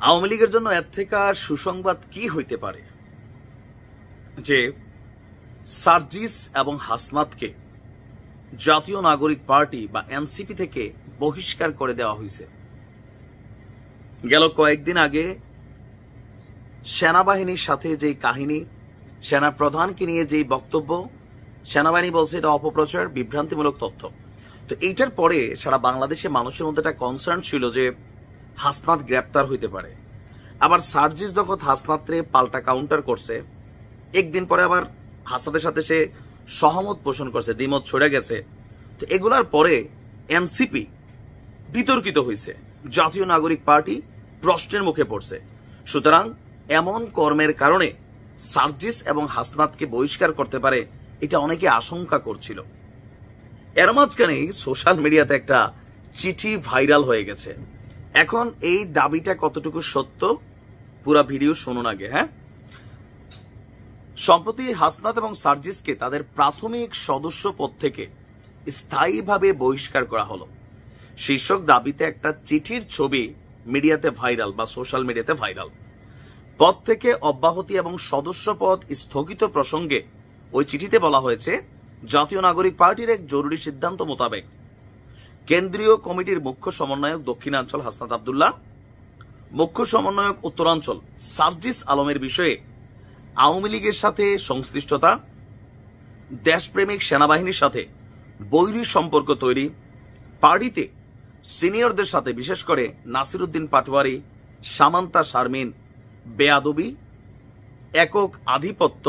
আওয়ামী লীগের জন্য এর থেকে আর সুসংবাদ কি হইতে পারে যে সার্জিস এবং হাসনাতকে জাতীয় নাগরিক পার্টি বা এনসিপি থেকে বহিষ্কার করে দেওয়া হয়েছে। গেল কয়েকদিন আগে সেনাবাহিনীর সাথে যে কাহিনী, সেনা প্রধানকে নিয়ে যে বক্তব্য, সেনাবাহিনী বলছে এটা অপপ্রচার, বিভ্রান্তিমূলক তথ্য। তো এইটার পরে সারা বাংলাদেশে মানুষের মধ্যে একটা কনসার্ন ছিল যে হাসনাত গ্রেপ্তার হইতে পারে। আবার সার্জিস যখন হাসনাতরে পাল্টা কাউন্টার করছে, একদিন পরে আবার হাসনাতের সাথে সে সহমত পোষণ করছে, দ্বিমত ছড়ে গেছে। তো এগুলার পরে এনসিপি বিতর্কিত হয়েছে, জাতীয় নাগরিক পার্টি প্রশ্নের মুখে পড়ছে। সুতরাং এমন কর্মের কারণে সার্জিস এবং হাসনাতকে বহিষ্কার করতে পারে, এটা অনেকে আশঙ্কা করছিল। এর মাঝখানেই সোশ্যাল মিডিয়াতে একটা চিঠি ভাইরাল হয়ে গেছে। এখন এই দাবিটা কতটুকু সত্য পুরা ভিডিও শুনুন আগে। সম্প্রতি হাসনাত এবং সার্জিসকে তাদের প্রাথমিক সদস্য পদ থেকে স্থায়ীভাবে বহিষ্কার করা হলো শীর্ষক দাবিতে একটা চিঠির ছবি মিডিয়াতে ভাইরাল বা সোশ্যাল মিডিয়াতে ভাইরাল। পদ থেকে অব্যাহতি এবং সদস্য পদ স্থগিত প্রসঙ্গে ওই চিঠিতে বলা হয়েছে, জাতীয় নাগরিক পার্টির এক জরুরি সিদ্ধান্ত মোতাবেক কেন্দ্রীয় কমিটির মুখ্য সমন্বয়ক দক্ষিণাঞ্চল হাসনাত আব্দুল্লাহ, মুখ্য সমন্বয়ক উত্তরাঞ্চল সার্জিস আলমের বিষয়ে আওয়ামী লীগের সাথে সংশ্লিষ্টতা, দেশপ্রেমিক সেনাবাহিনীর সাথে বৈরী সম্পর্ক তৈরি, পার্টিতে সিনিয়রদের সাথে বিশেষ করে নাসিরউদ্দিন পাটোয়ারি, সামান্তা শারমিন বেয়াদবি, একক আধিপত্য,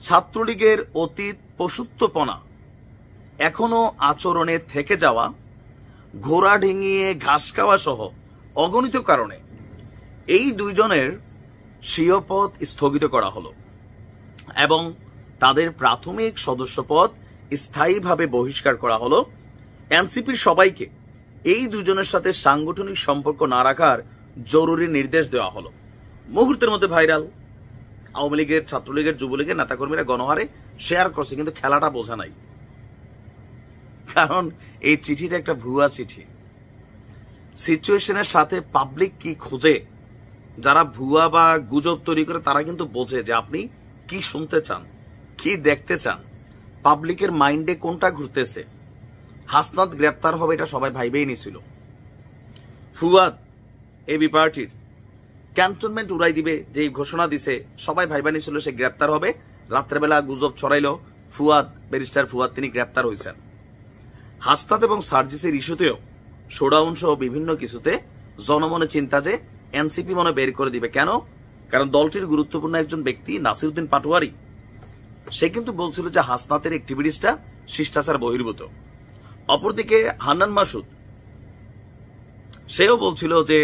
ছাত্রলীগের অতীত পশুত্বপনা এখনো আচরণে থেকে যাওয়া, ঘোড়া ডিঙিয়ে ঘাস খাওয়া সহ অগণিত কারণে এই দুইজনের স্বীয় পদ স্থগিত করা হলো এবং তাদের প্রাথমিক সদস্যপদ স্থায়ীভাবে বহিষ্কার করা হলো। এনসিপির সবাইকে এই দুজনের সাথে সাংগঠনিক সম্পর্ক না রাখার জরুরি নির্দেশ দেওয়া হলো। মুহূর্তের মধ্যে ভাইরাল। আওয়ামী লীগের, ছাত্রলীগের, যুবলীগের নেতাকর্মীরা গণহারে শেয়ার করছে, কিন্তু খেলাটা বোঝা নাই। কারণ এই চিঠিটা একটা ভুয়া চিঠি। সিচুয়েশনের সাথে পাবলিক কি খোঁজে, যারা ভুয়া বা গুজব তৈরি করে তারা কিন্তু বোঝে যে আপনি কি শুনতে চান, কি দেখতে চান, পাবলিকের মাইন্ডে কোনটা ঘুরতেছে। হাসনাত গ্রেপ্তার হবে এটা সবাই ভাইবেই নিছিল। ফুয়াদ এবি পার্টির ক্যান্টনমেন্ট উড়াই দিবে যে ঘোষণা দিছে, সবাই ভাইবা নিছিল সে গ্রেপ্তার হবে। রাত্রেবেলা গুজব ছড়াইল ফুয়াদ, ব্যারিস্টার ফুয়াদ তিনি গ্রেপ্তার হয়েছেন। হাসনাত এবং সার্জিসের ইস্যুতেও শোডাউন সহ বিভিন্ন কিছুতে জনমনে চিন্তা যে এনসিপি মনে বের করে দিবে। কেন? কারণ দলটির গুরুত্বপূর্ণ একজন ব্যক্তি নাসিরউদ্দিন পাটোয়ারি, সে কিন্তু বলছিল যে হাসনাতের অ্যাক্টিভিটিসটা শিষ্টাচার বহির্ভূত। অপরদিকে হান্নান মাসুদ সেও বলছিল যে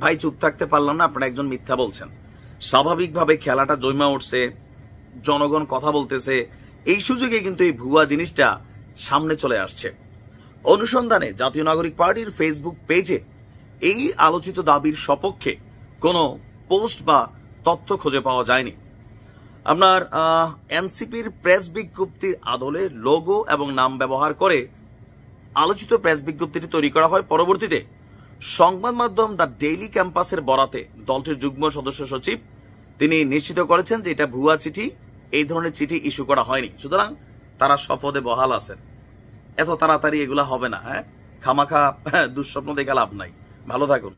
ভাই চুপ থাকতে পারলাম না, আপনারা একজন মিথ্যা বলছেন। স্বাভাবিকভাবে খেলাটা জমা উঠছে, জনগণ কথা বলতেছে, এই সুযোগে কিন্তু এই ভুয়া জিনিসটা সামনে চলে আসছে। অনুসন্ধানে জাতীয় নাগরিক পার্টির ফেসবুক পেজে এই আলোচিত দাবির সপক্ষে কোনো পোস্ট বা তথ্য খুঁজে পাওয়া যায়নি। আপনার এনসিপির প্রেস বিজ্ঞপ্তির আদলে লোগো এবং নাম ব্যবহার করে আলোচিত প্রেস বিজ্ঞপ্তিটি তৈরি করা হয়। পরবর্তীতে সংবাদ মাধ্যম দ্য ডেইলি ক্যাম্পাসের বরাতে দলটির যুগ্ম সদস্য সচিব তিনি নিশ্চিত করেছেন যে এটা ভুয়া চিঠি, এই ধরনের চিঠি ইস্যু করা হয়নি। সুতরাং তারা শপথে বহাল আছেন, এত তাড়াতাড়ি এগুলা হবে না। খামাখা দুঃস্বপ্ন দেখে লাভ নাই। ভালো থাকুন।